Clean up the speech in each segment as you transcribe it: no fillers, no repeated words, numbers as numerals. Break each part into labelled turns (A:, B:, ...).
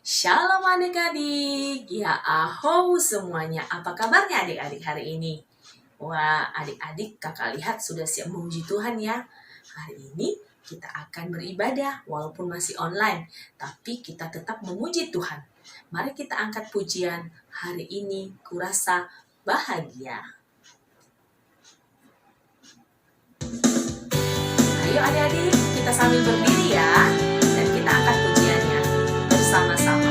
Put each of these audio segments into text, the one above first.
A: Shalom adik-adik, ya aho semuanya. Apa kabarnya adik-adik hari ini? Wah, adik-adik kakak lihat sudah siap memuji Tuhan ya. Hari ini kita akan beribadah walaupun masih online, tapi kita tetap memuji Tuhan. Mari kita angkat pujian hari ini, kurasa bahagia. Ayo adik-adik, kita sambil berdiri ya, dan kita angkat pujiannya bersama-sama.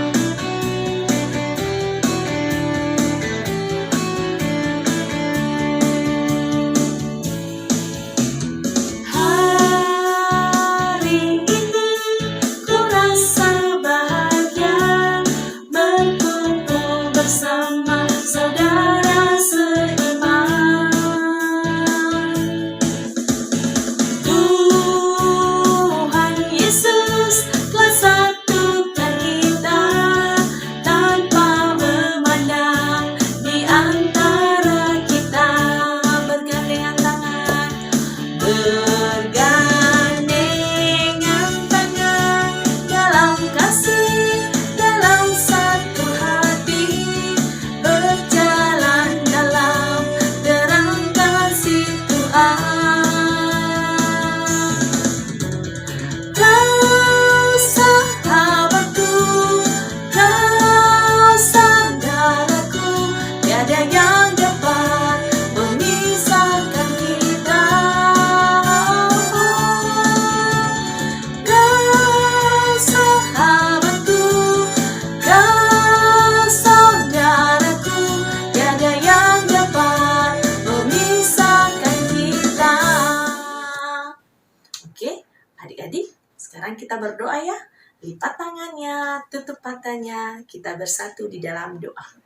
A: Adik-adik, sekarang kita berdoa ya. Lipat tangannya, tutup matanya, kita bersatu di dalam doa.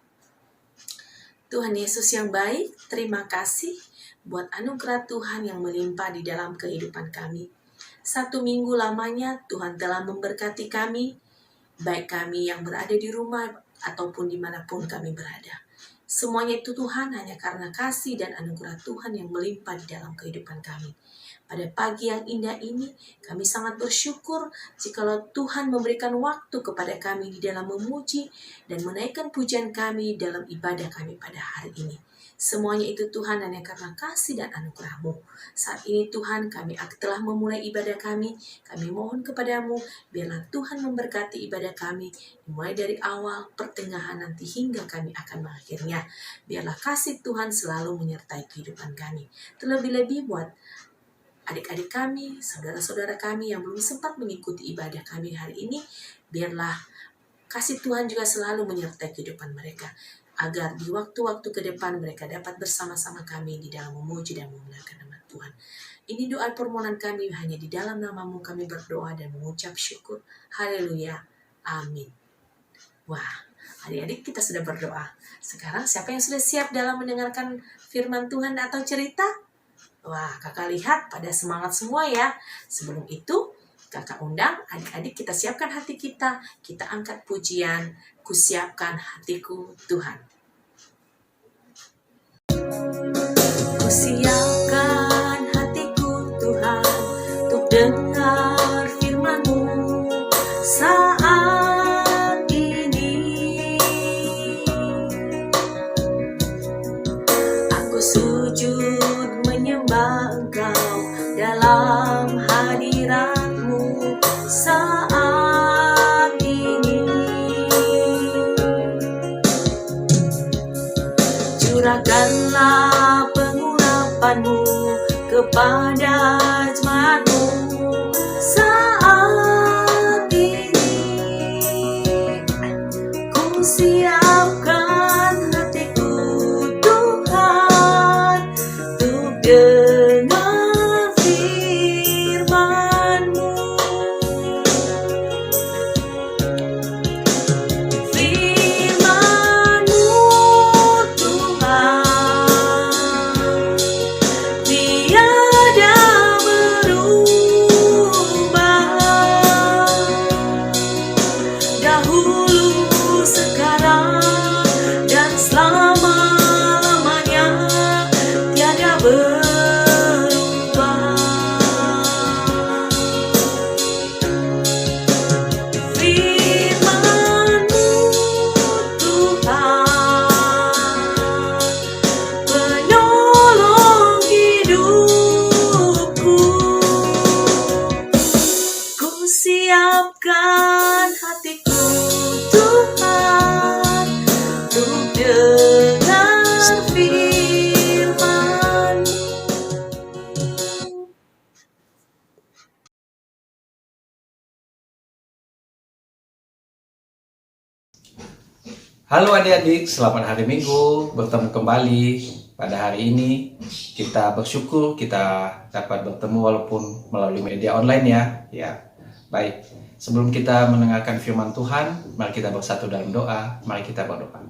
A: Tuhan Yesus yang baik, terima kasih buat anugerah Tuhan yang melimpah di dalam kehidupan kami. 1 minggu lamanya Tuhan telah memberkati kami, baik kami yang berada di rumah ataupun dimanapun kami berada. Semuanya itu Tuhan hanya karena kasih dan anugerah Tuhan yang melimpah di dalam kehidupan kami. Pada pagi yang indah ini, kami sangat bersyukur jikalau Tuhan memberikan waktu kepada kami di dalam memuji dan menaikkan pujian kami dalam ibadah kami pada hari ini. Semuanya itu Tuhan hanya karena kasih dan anugerah-Mu. Saat ini Tuhan, kami telah memulai ibadah kami mohon kepadamu, biarlah Tuhan memberkati ibadah kami, mulai dari awal, pertengahan nanti hingga kami akan mengakhirnya. Biarlah kasih Tuhan selalu menyertai kehidupan kami. Terlebih-lebih buat adik-adik kami, saudara-saudara kami yang belum sempat mengikuti ibadah kami hari ini, biarlah kasih Tuhan juga selalu menyertai kehidupan mereka, agar di waktu-waktu ke depan mereka dapat bersama-sama kami di dalam memuji dan memuliakan nama Tuhan. Ini doa permohonan kami, hanya di dalam nama-Mu kami berdoa dan mengucap syukur. Haleluya. Amin. Wah, adik-adik kita sudah berdoa. Sekarang siapa yang sudah siap dalam mendengarkan firman Tuhan atau cerita? Wah, kakak lihat pada semangat semua ya. Sebelum itu, kakak undang adik-adik kita siapkan hati kita. Kita angkat pujian, kusiapkan hatiku Tuhan. Kusiapkan hatiku Tuhan, untuk dengar firman-Mu saat ini. Aku sujud menyembah Engkau dalam hadirat-Mu saat ini. Curahkanlah pengurapan-Mu kepada jemaat-Mu saat ini. Ku siapkan hatiku Tuhan, untuk dengar firman-Mu. Firman-Mu Tuhan, tiada berubah, dahulu, sekarang, dan selama-lamanya tiada berubah.
B: Halo adik-adik, selamat hari Minggu, bertemu kembali. Pada hari ini kita bersyukur kita dapat bertemu walaupun melalui media online ya. Ya, baik. Sebelum kita mendengarkan firman Tuhan, mari kita bersatu dalam doa. Mari kita berdoa.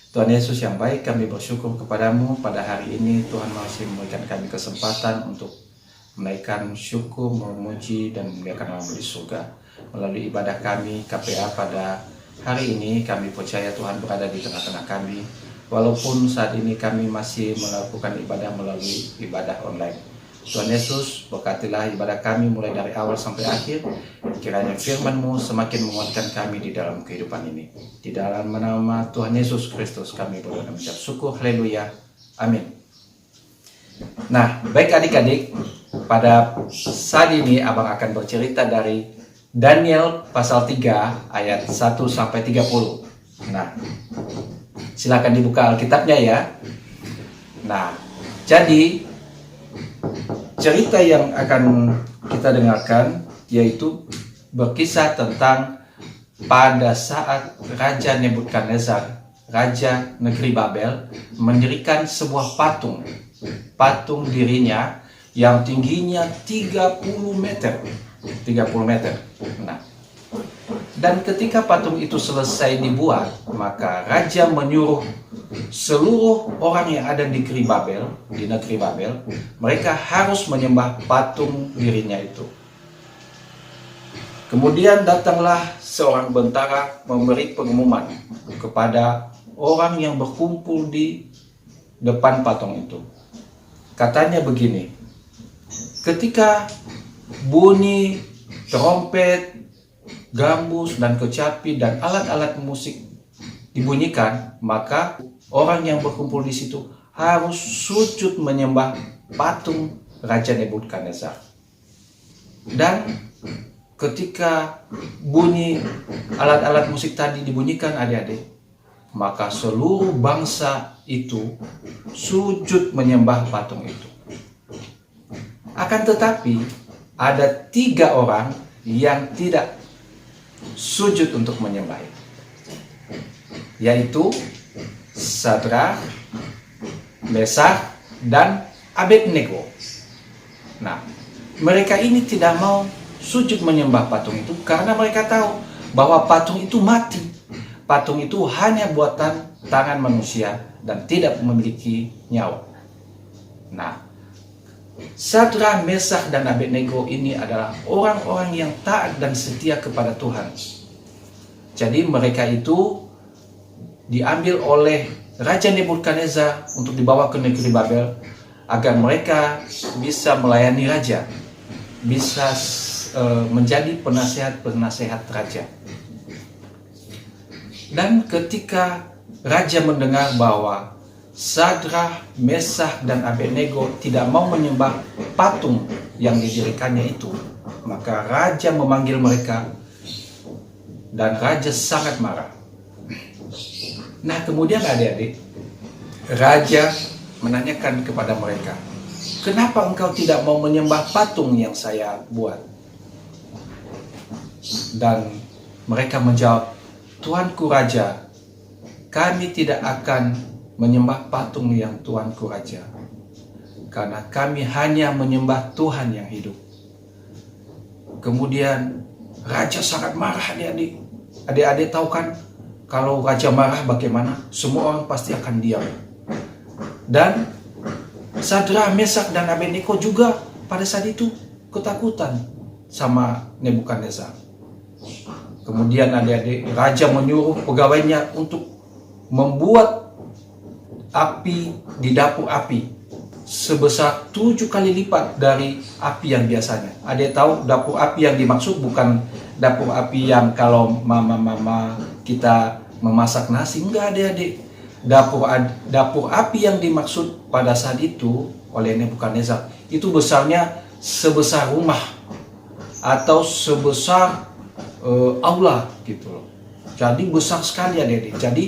B: Tuhan Yesus yang baik, kami bersyukur kepadamu pada hari ini. Tuhan masih memberikan kami kesempatan untuk menaikkan syukur, memuji dan memuliakan nama di surga. Melalui ibadah kami KPA pada hari ini, kami percaya Tuhan berada di tengah-tengah kami. Walaupun saat ini kami masih melakukan ibadah melalui ibadah online. Tuhan Yesus, berkatilah ibadah kami mulai dari awal sampai akhir. Kiranya firman-Mu semakin menguatkan kami di dalam kehidupan ini. Di dalam nama Tuhan Yesus Kristus kami berdoa dan mengucap syukur. Haleluya. Amin. Nah, baik adik-adik, pada saat ini Abang akan bercerita dari Daniel pasal 3 ayat 1 sampai 30. Nah, silakan dibuka Alkitabnya ya. Nah, jadi cerita yang akan kita dengarkan yaitu berkisah tentang pada saat Raja Nebukadnezar, Raja Negeri Babel, mendirikan sebuah patung dirinya yang tingginya 30 meter. Nah, dan ketika patung itu selesai dibuat, maka raja menyuruh seluruh orang yang ada di negeri Babel, mereka harus menyembah patung dirinya itu. Kemudian datanglah seorang bentara memberi pengumuman kepada orang yang berkumpul di depan patung itu. Katanya begini, ketika bunyi trompet, gambus, dan kecapi, dan alat-alat musik dibunyikan, maka orang yang berkumpul di situ harus sujud menyembah patung Raja Nebukadnezar. Dan ketika bunyi alat-alat musik tadi dibunyikan adik-adik, maka seluruh bangsa itu sujud menyembah patung itu. Akan tetapi ada 3 orang yang tidak sujud untuk menyembah, yaitu Sadrak, Mesak, dan Abednego. Nah, mereka ini tidak mau sujud menyembah patung itu karena mereka tahu bahwa patung itu mati. Patung itu hanya buatan tangan manusia dan tidak memiliki nyawa. Nah, Sadrak, Mesak, dan Abednego ini adalah orang-orang yang taat dan setia kepada Tuhan. Jadi mereka itu diambil oleh Raja Nebukadnezar untuk dibawa ke negeri Babel agar mereka bisa melayani raja, bisa menjadi penasehat raja. Dan ketika raja mendengar bahwa Sadrak, Mesak, dan Abednego tidak mau menyembah patung yang didirikannya itu, maka raja memanggil mereka dan raja sangat marah. Nah, kemudian adik-adik, raja menanyakan kepada mereka, kenapa engkau tidak mau menyembah patung yang saya buat? Dan mereka menjawab, Tuanku Raja, kami tidak akan menyembah patung yang Tuanku Raja, karena kami hanya menyembah Tuhan yang hidup. Kemudian raja sangat marah adik-adik. Adik-adik tahu kan, kalau raja marah bagaimana? Semua orang pasti akan diam. Dan Sadrak, Mesak, dan Abednego juga pada saat itu ketakutan sama Nebukadnezar. Kemudian adik-adik, raja menyuruh pegawainya untuk membuat api di dapur api sebesar 7 kali lipat dari api yang biasanya. Adik tahu dapur api yang dimaksud bukan dapur api yang kalau mama kita memasak nasi. Enggak adik-adik. Dapur api yang dimaksud pada saat itu oleh Nebukadnezar itu besarnya sebesar rumah atau sebesar aula gitu loh. Jadi besar sekali adik-adik. Jadi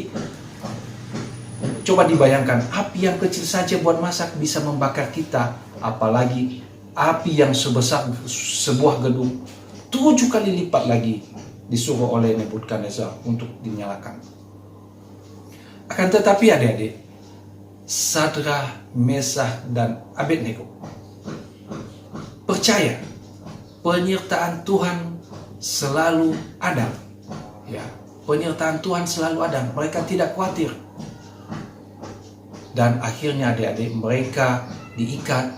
B: coba dibayangkan, api yang kecil saja buat masak bisa membakar kita, apalagi api yang sebesar sebuah gedung 7 kali lipat lagi disuruh oleh Nebukadnezar untuk dinyalakan. Akan tetapi adik-adik, Sadrak, Mesak, dan Abednego percaya penyertaan Tuhan selalu ada. Ya, penyertaan Tuhan selalu ada. Mereka tidak khawatir. Dan akhirnya adik-adik, mereka diikat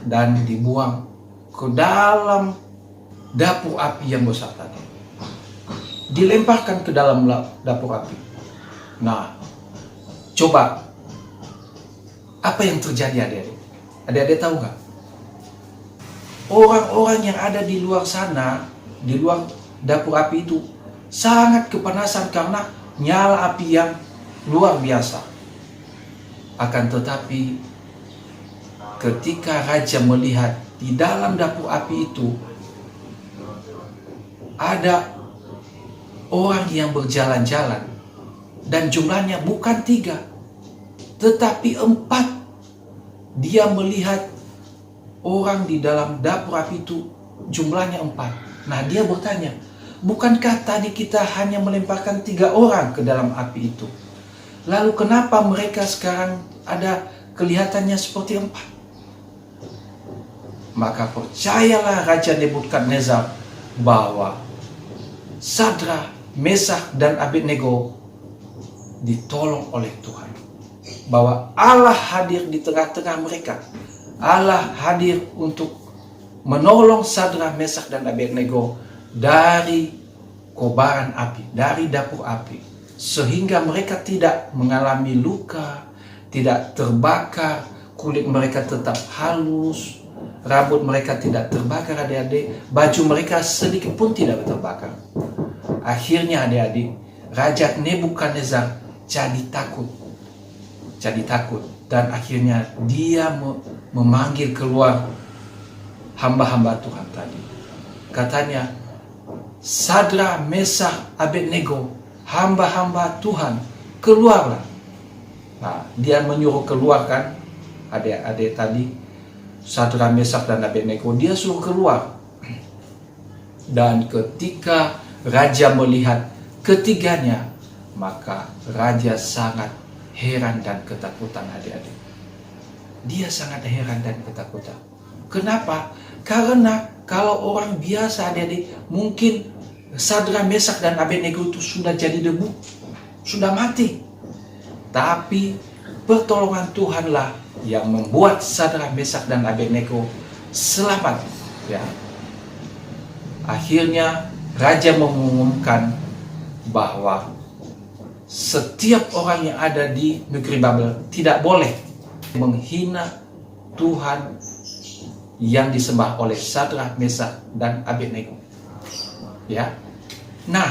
B: dan dibuang ke dalam dapur api yang besar tadi. Dilemparkan ke dalam dapur api. Nah, coba apa yang terjadi adik-adik? Adik-adik tahu nggak? Orang-orang yang ada di luar sana, di luar dapur api itu sangat kepanasan karena nyala api yang luar biasa. Akan tetapi ketika raja melihat di dalam dapur api itu ada orang yang berjalan-jalan, dan jumlahnya bukan 3 tetapi 4. Dia melihat orang di dalam dapur api itu jumlahnya 4. Nah, dia bertanya, bukankah tadi kita hanya melemparkan 3 orang ke dalam api itu? Lalu kenapa mereka sekarang ada kelihatannya seperti 4? Maka percayalah Raja Nebukadnezar bahwa Sadrak, Mesak, dan Abednego ditolong oleh Tuhan. Bahwa Allah hadir di tengah-tengah mereka. Allah hadir untuk menolong Sadrak, Mesak, dan Abednego dari kobaran api, dari dapur api. Sehingga mereka tidak mengalami luka, tidak terbakar, kulit mereka tetap halus, rambut mereka tidak terbakar adik-adik, baju mereka sedikit pun tidak terbakar. Akhirnya adik-adik, Raja Nebukadnezar jadi takut, dan akhirnya dia memanggil keluar hamba-hamba Tuhan tadi. Katanya, Sadrak, Mesak, Abednego, hamba-hamba Tuhan, keluarlah. Nah, dia menyuruh keluar kan, adik-adik tadi, Sadrak, Mesak, dan Abednego, dia suruh keluar. Dan ketika raja melihat ketiganya, maka raja sangat heran dan ketakutan adik-adik. Dia sangat heran dan ketakutan. Kenapa? Karena kalau orang biasa adik-adik, mungkin Sadrak, Mesak, dan Abednego itu sudah jadi debu, sudah mati. Tapi pertolongan Tuhanlah yang membuat Sadrak, Mesak, dan Abednego selamat. Ya. Akhirnya raja mengumumkan bahwa setiap orang yang ada di negeri Babel tidak boleh menghina Tuhan yang disembah oleh Sadrak, Mesak, dan Abednego. Ya. Nah,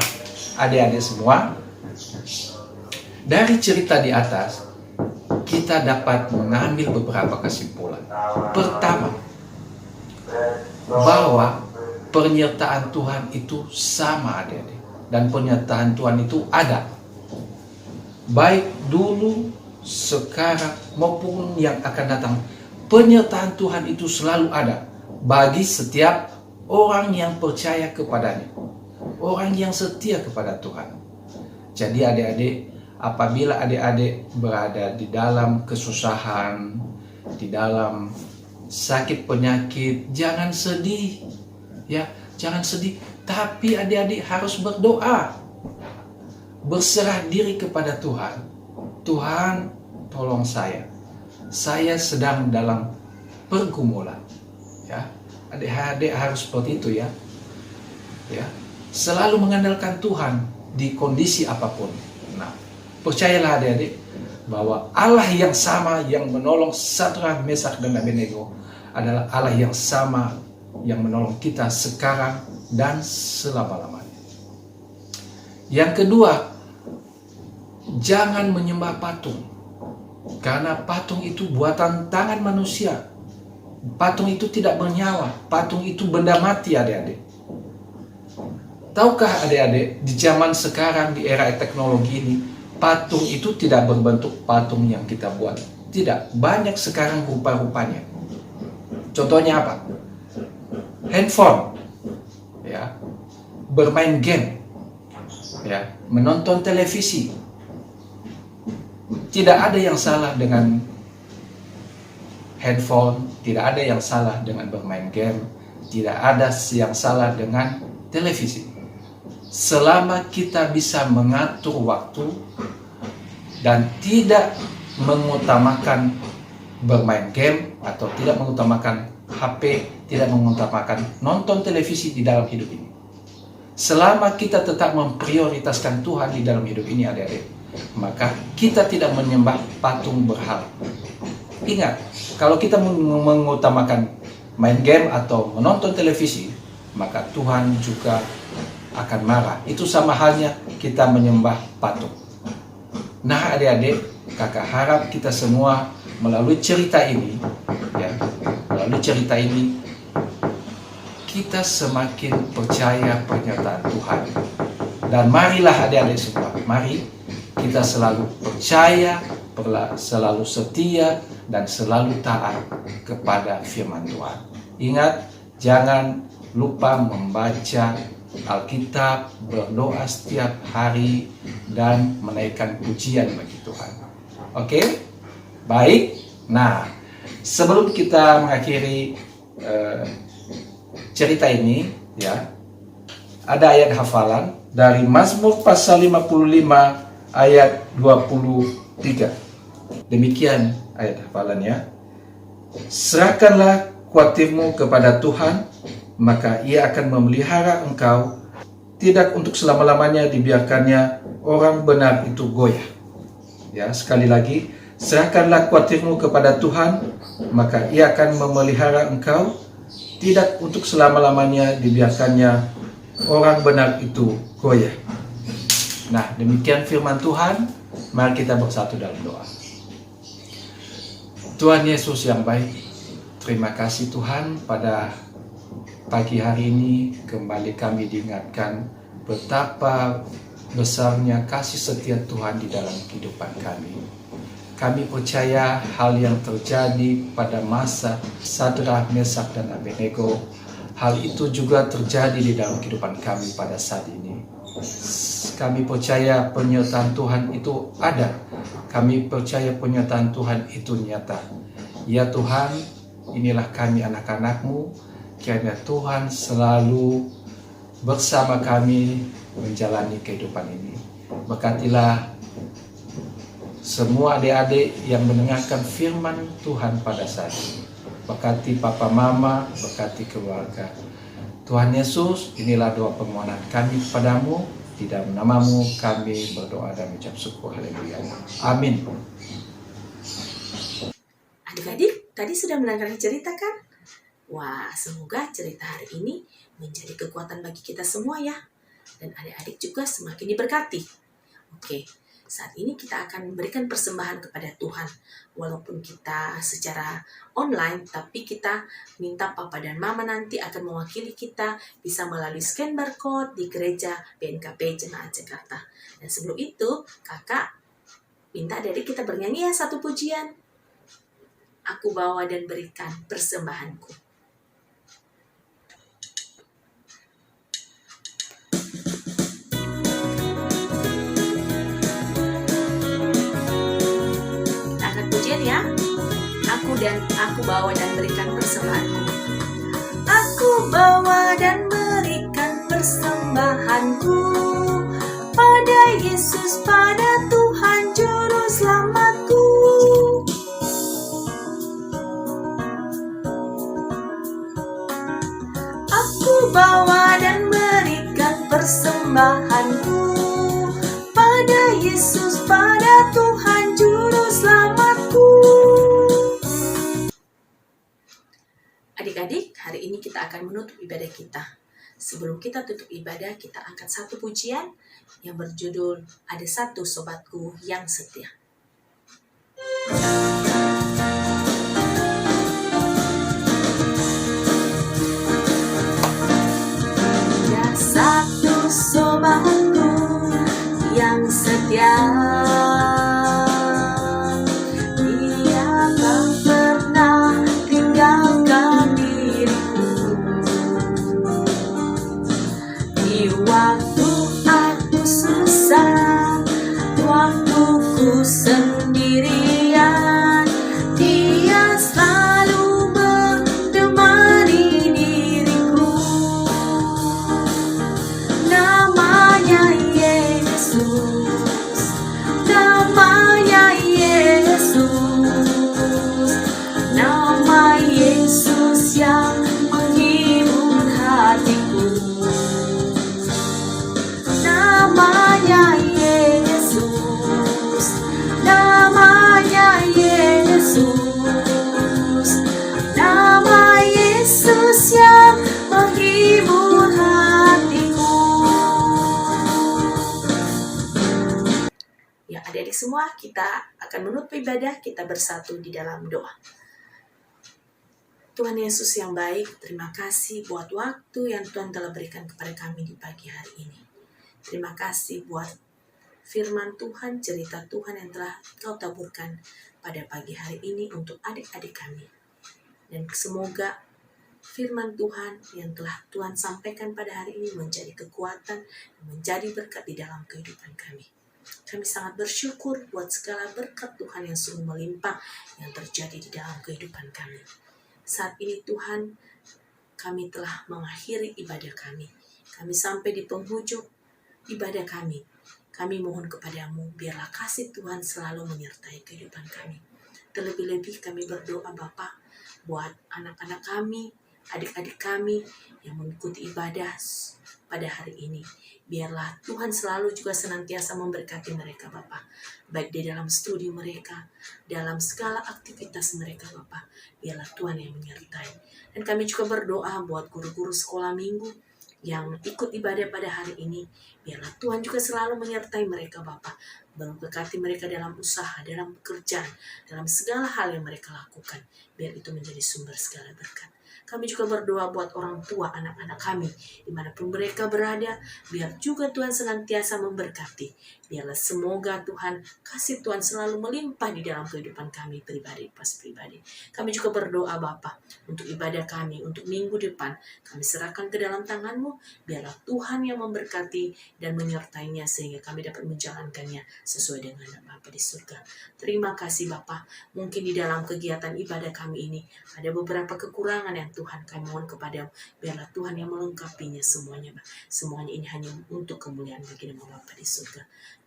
B: adik-adik semua, dari cerita di atas kita dapat mengambil beberapa kesimpulan. Pertama, bahwa penyertaan Tuhan itu sama adik-adik, dan penyertaan Tuhan itu ada. Baik dulu, sekarang, maupun yang akan datang, penyertaan Tuhan itu selalu ada bagi setiap orang yang percaya kepadanya, orang yang setia kepada Tuhan. Jadi adik-adik, apabila adik-adik berada di dalam kesusahan, di dalam sakit penyakit, jangan sedih, ya, jangan sedih. Tapi adik-adik harus berdoa, berserah diri kepada Tuhan. Tuhan, tolong saya sedang dalam pergumulan. Ya, adik-adik harus seperti itu ya. Ya, selalu mengandalkan Tuhan di kondisi apapun. Nah, percayalah adik-adik bahwa Allah yang sama yang menolong Sadrak, Mesak, dan Abednego adalah Allah yang sama yang menolong kita sekarang dan selama-lamanya. Yang kedua, jangan menyembah patung, karena patung itu buatan tangan manusia. Patung itu tidak bernyawa, patung itu benda mati adik-adik. Tahukah adik-adik, di zaman sekarang, di era teknologi ini, patung itu tidak berbentuk patung yang kita buat. Tidak, banyak sekarang rupa-rupanya. Contohnya apa? Handphone, ya, bermain game, ya, menonton televisi, Tidak ada yang salah dengan handphone, tidak ada yang salah dengan bermain game, tidak ada yang salah dengan televisi. Selama kita bisa mengatur waktu dan tidak mengutamakan bermain game atau tidak mengutamakan HP, tidak mengutamakan nonton televisi di dalam hidup ini. Selama kita tetap memprioritaskan Tuhan di dalam hidup ini, adik-adik, maka kita tidak menyembah patung berhala. Ingat, kalau kita mengutamakan main game atau menonton televisi, maka Tuhan juga akan marah. Itu sama halnya kita menyembah patung. Nah, adik-adik, kakak harap kita semua melalui cerita ini, kita semakin percaya pernyataan Tuhan. Dan marilah adik-adik semua, mari kita selalu percaya, selalu setia, dan selalu taat kepada firman Tuhan. Ingat, jangan lupa membaca Alkitab, berdoa setiap hari, dan menaikkan pujian bagi Tuhan. Oke? Baik. Nah, sebelum kita mengakhiri cerita ini, ya, ada ayat hafalan dari Mazmur pasal 55 ayat 23. Demikian ayat hafalannya. Serahkanlah khawatirmu kepada Tuhan, maka Ia akan memelihara engkau. Tidak untuk selama-lamanya dibiarkannya orang benar itu goyah. Ya, sekali lagi, serahkanlah khawatirmu kepada Tuhan, maka Ia akan memelihara engkau. Tidak untuk selama-lamanya dibiarkannya orang benar itu goyah. Nah, demikian firman Tuhan. Mari kita bersatu dalam doa. Tuhan Yesus yang baik, terima kasih Tuhan, pada pagi hari ini kembali kami diingatkan betapa besarnya kasih setia Tuhan di dalam kehidupan kami. Kami percaya hal yang terjadi pada masa Sadrak, Mesak, dan Abednego, hal itu juga terjadi di dalam kehidupan kami pada saat ini. Kami percaya penyertaan Tuhan itu ada. Kami percaya penyertaan Tuhan itu nyata. Ya Tuhan, inilah kami anak-anak-Mu. Kiranya Tuhan selalu bersama kami menjalani kehidupan ini. Berkatilah semua adik-adik yang mendengarkan firman Tuhan pada saat ini. Berkati Papa Mama, berkati keluarga. Tuhan Yesus, inilah doa permohonan kami kepadamu. Di dalam nama-Mu kami berdoa dan mengucap syukur. Haleluya. Amin.
A: Adik-adik, tadi sudah mendengar cerita kan? Wah, semoga cerita hari ini menjadi kekuatan bagi kita semua ya. Dan adik-adik juga semakin diberkati. Oke, saat ini kita akan memberikan persembahan kepada Tuhan. Walaupun kita secara online, tapi kita minta Papa dan Mama nanti akan mewakili kita, bisa melalui scan barcode di gereja BNKP Jemaat Jakarta. Dan sebelum itu, kakak minta dari kita bernyanyi ya satu pujian. Aku bawa dan berikan persembahanku. Ya, aku bawa dan berikan persembahanku. Aku bawa dan berikan persembahanku pada Yesus, pada Tuhan Juru Selamatku. Aku bawa dan berikan persembahanku pada Yesus, pada Tuhan Juru Selamatku. Adik-adik, hari ini kita akan menutup ibadah kita. Sebelum kita tutup ibadah, kita angkat satu pujian yang berjudul Ada Satu Sobatku Yang Setia. Ada satu sobatku yang setia, Dia tak pernah tinggalkan diriku. Di waktu aku susah, waktu ku senang, kita akan menutup ibadah, kita bersatu di dalam doa. Tuhan Yesus yang baik, terima kasih buat waktu yang Tuhan telah berikan kepada kami di pagi hari ini. Terima kasih buat firman Tuhan, cerita Tuhan yang telah Kau taburkan pada pagi hari ini untuk adik-adik kami. Dan semoga firman Tuhan yang telah Tuhan sampaikan pada hari ini menjadi kekuatan, menjadi berkat di dalam kehidupan kami. Kami sangat bersyukur buat segala berkat Tuhan yang sungguh melimpah yang terjadi di dalam kehidupan kami. Saat ini Tuhan, kami telah mengakhiri ibadah kami. Kami sampai di penghujung ibadah kami. Kami mohon kepadamu, biarlah kasih Tuhan selalu menyertai kehidupan kami. Terlebih-lebih kami berdoa Bapa buat anak-anak kami, adik-adik kami yang mengikuti ibadah pada hari ini. Biarlah Tuhan selalu juga senantiasa memberkati mereka Bapa, baik di dalam studi mereka, dalam segala aktivitas mereka Bapa. Biarlah Tuhan yang menyertai. Dan kami juga berdoa buat guru-guru sekolah minggu yang ikut ibadah pada hari ini. Biarlah Tuhan juga selalu menyertai mereka Bapa, memberkati mereka dalam usaha, dalam pekerjaan, dalam segala hal yang mereka lakukan. Biar itu menjadi sumber segala berkat. Kami juga berdoa buat orang tua anak-anak kami, dimanapun mereka berada, biar juga Tuhan senantiasa memberkati. Biarlah semoga Tuhan, kasih Tuhan selalu melimpah di dalam kehidupan kami pribadi. Kami juga berdoa Bapa untuk ibadah kami, untuk minggu depan. Kami serahkan ke dalam tangan-Mu, biarlah Tuhan yang memberkati dan menyertainya sehingga kami dapat menjalankannya sesuai dengan Bapa di surga. Terima kasih Bapa. Mungkin di dalam kegiatan ibadah kami ini ada beberapa kekurangan yang Tuhan kami mohon kepada-Mu. Biarlah Tuhan yang melengkapinya semuanya. Semuanya ini hanya untuk kemuliaan bagi nama Bapa di surga.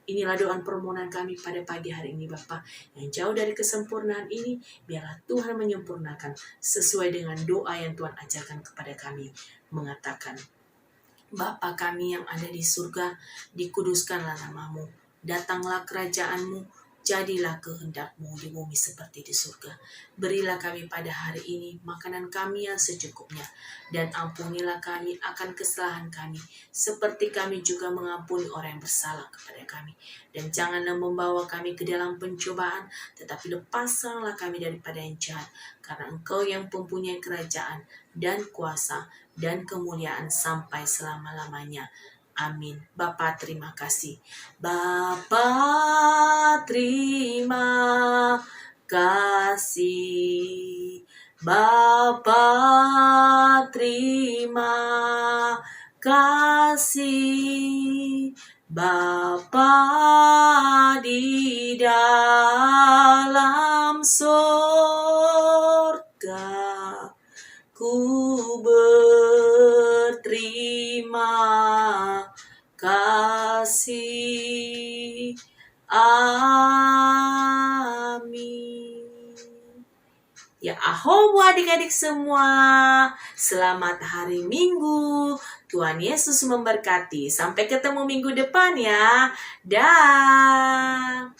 A: Inilah doa permohonan kami pada pagi hari ini Bapa. Yang jauh dari kesempurnaan ini, biarlah Tuhan menyempurnakan sesuai dengan doa yang Tuhan ajarkan kepada kami. Mengatakan, Bapa kami yang ada di surga, dikuduskanlah nama-Mu. Datanglah kerajaan-Mu, jadilah kehendak-Mu di bumi seperti di surga. Berilah kami pada hari ini makanan kami yang secukupnya, dan ampunilah kami akan kesalahan kami, seperti kami juga mengampuni orang yang bersalah kepada kami. Dan janganlah membawa kami ke dalam pencobaan, tetapi lepaskanlah kami daripada yang jahat, karena Engkau yang mempunyai kerajaan dan kuasa dan kemuliaan sampai selama-lamanya. Amin. Bapa terima kasih. Bapa terima kasih. Bapa terima kasih. Bapa di dalam surga, ku berterima kasih. Amin. Ya aho buat adik-adik semua. Selamat hari Minggu. Tuhan Yesus memberkati. Sampai ketemu minggu depan ya. Dah.